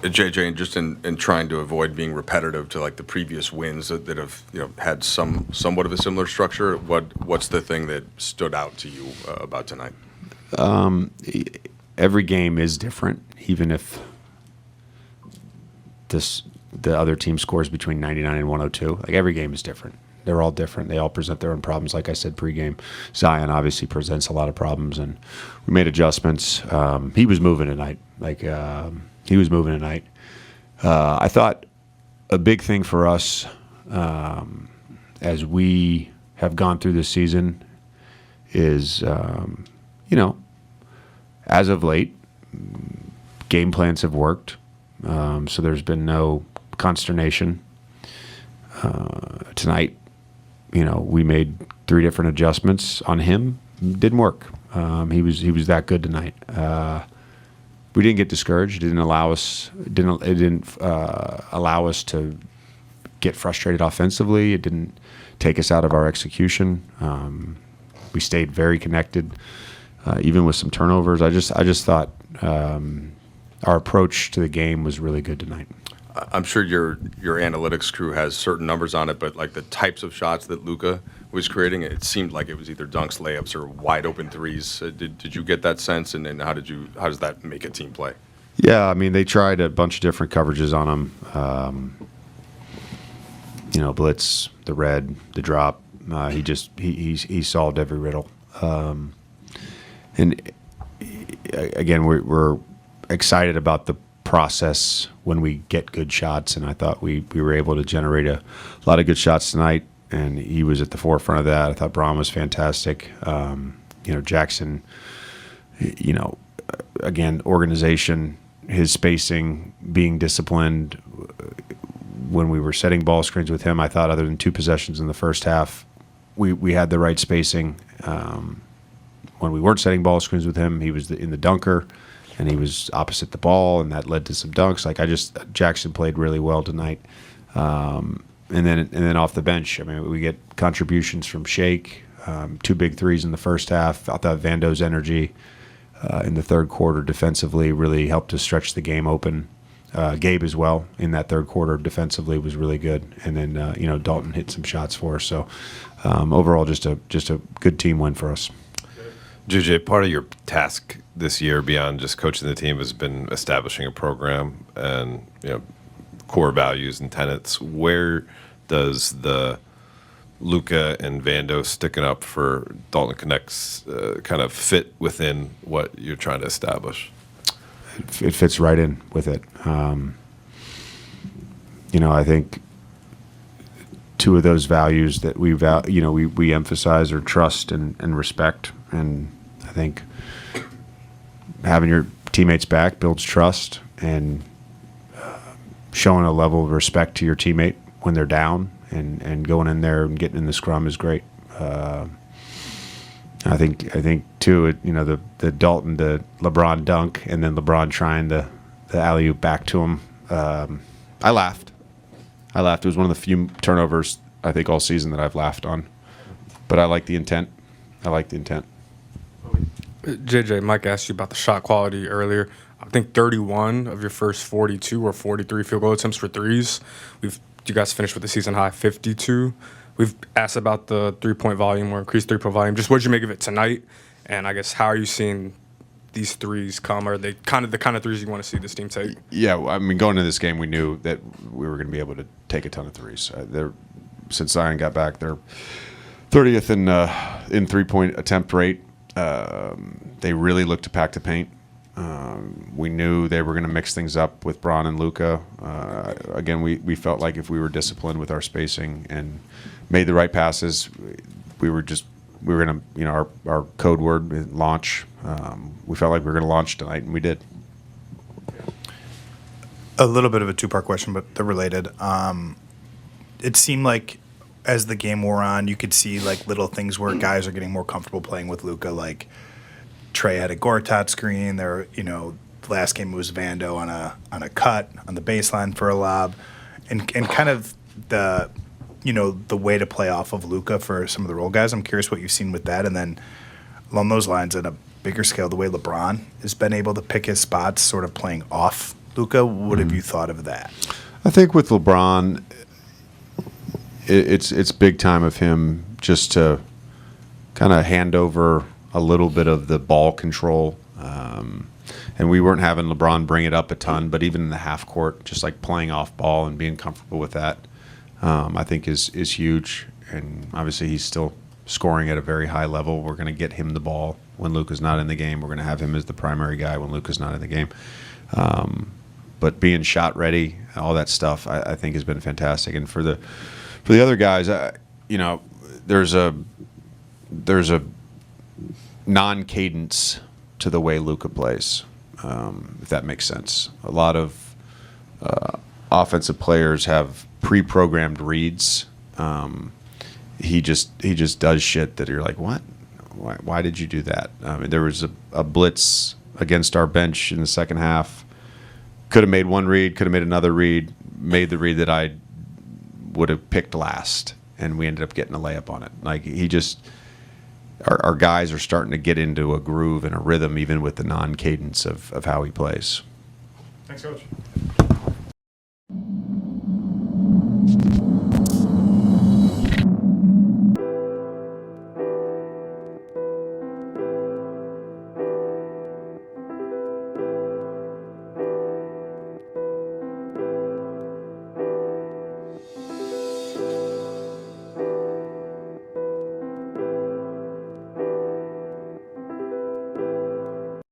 JJ, and just in trying to avoid being repetitive to like the previous wins that have had somewhat of a similar structure, what's the thing that stood out to you about tonight? Every game is different, even if the other team scores between 99 and 102. Like every game is different. They're all different. They all present their own problems. Like I said pregame, Zion obviously presents a lot of problems, and we made adjustments. He was moving tonight. I thought a big thing for us as we have gone through this season is, as of late, game plans have worked. So there's been no consternation. Tonight, we made 3 different adjustments on him. Didn't work. He was that good tonight. We didn't get discouraged. It didn't allow us to get frustrated offensively. It didn't take us out of our execution. We stayed very connected, even with some turnovers. I just thought our approach to the game was really good tonight. I'm sure your analytics crew has certain numbers on it, but like the types of shots that Luka was creating, it seemed like it was either dunks, layups, or wide open threes. Did you get that sense, and how does that make a team play? Yeah, I mean they tried a bunch of different coverages on him. Blitz, the red, the drop. He solved every riddle. And again, we're excited about the process when we get good shots, and I thought we were able to generate a lot of good shots tonight, and he was at the forefront of that. I thought Braun was fantastic. Jackson, again, organization, his spacing, being disciplined. When we were setting ball screens with him, I thought other than 2 possessions in the first half, we had the right spacing. When we weren't setting ball screens with him, he was in the dunker, and he was opposite the ball, and that led to some dunks. Jackson played really well tonight. And then off the bench, I mean, we get contributions from Shake, 2 big threes in the first half. I thought Vando's energy in the third quarter defensively really helped to stretch the game open. Gabe as well in that third quarter defensively was really good, and then Dalton hit some shots for us. So overall, just a good team win for us. JJ, part of your task this year beyond just coaching the team has been establishing a program and core values and tenets. Where does the Luka and Vando sticking up for Dalton Connects kind of fit within what you're trying to establish? It fits right in with it. I think 2 of those values that we emphasize are trust and respect. And I think having your teammates back builds trust, and showing a level of respect to your teammate when they're down and going in there and getting in the scrum is great. I think too, the Dalton, the LeBron dunk, and then LeBron trying the alley-oop back to him. I laughed. It was one of the few turnovers I think all season that I've laughed on. But I like the intent. JJ, Mike asked you about the shot quality earlier. I think 31 of your first 42 or 43 field goal attempts for threes. You guys finished with the season high 52. We've asked about the 3-point volume or increased 3-point volume. Just what did you make of it tonight? And I guess how are you seeing these threes come? Are they the kind of threes you want to see this team take? Yeah, I mean, going into this game, we knew that we were going to be able to take a ton of threes. Since Zion got back, they're 30th in 3-point attempt rate. They really looked to pack the paint. We knew they were going to mix things up with Braun and Luka. Again, we felt like if we were disciplined with our spacing and made the right passes, we were going to, our code word, launch. We felt like we were going to launch tonight, and we did. A little bit of a 2-part question, but they're related. It seemed like as the game wore on, you could see like little things where guys are getting more comfortable playing with Luka. Like Trey had a Gortat screen. There, last game it was Vando on a cut on the baseline for a lob, and kind of the way to play off of Luka for some of the role guys. I'm curious what you've seen with that, and then along those lines, at a bigger scale, the way LeBron has been able to pick his spots, sort of playing off Luka, what have you thought of that? I think with LeBron, it's big time of him just to kind of hand over a little bit of the ball control. And we weren't having LeBron bring it up a ton, but even in the half court, just like playing off ball and being comfortable with that, I think is huge. And obviously he's still scoring at a very high level. We're going to get him the ball when Luka's not in the game. Are going to have him as the primary guy when Luka's not in the game. But being shot ready, all that stuff, I think has been fantastic. And for the other guys, there's a non-cadence to the way Luka plays, if that makes sense. A lot of offensive players have pre-programmed reads. He just does shit that you're like, what? Why did you do that? There was a blitz against our bench in the second half. Could have made one read, could have made another read, made the read that I would have picked last, and we ended up getting a layup on it. Like our guys are starting to get into a groove and a rhythm, even with the non-cadence of how he plays. Thanks, Coach.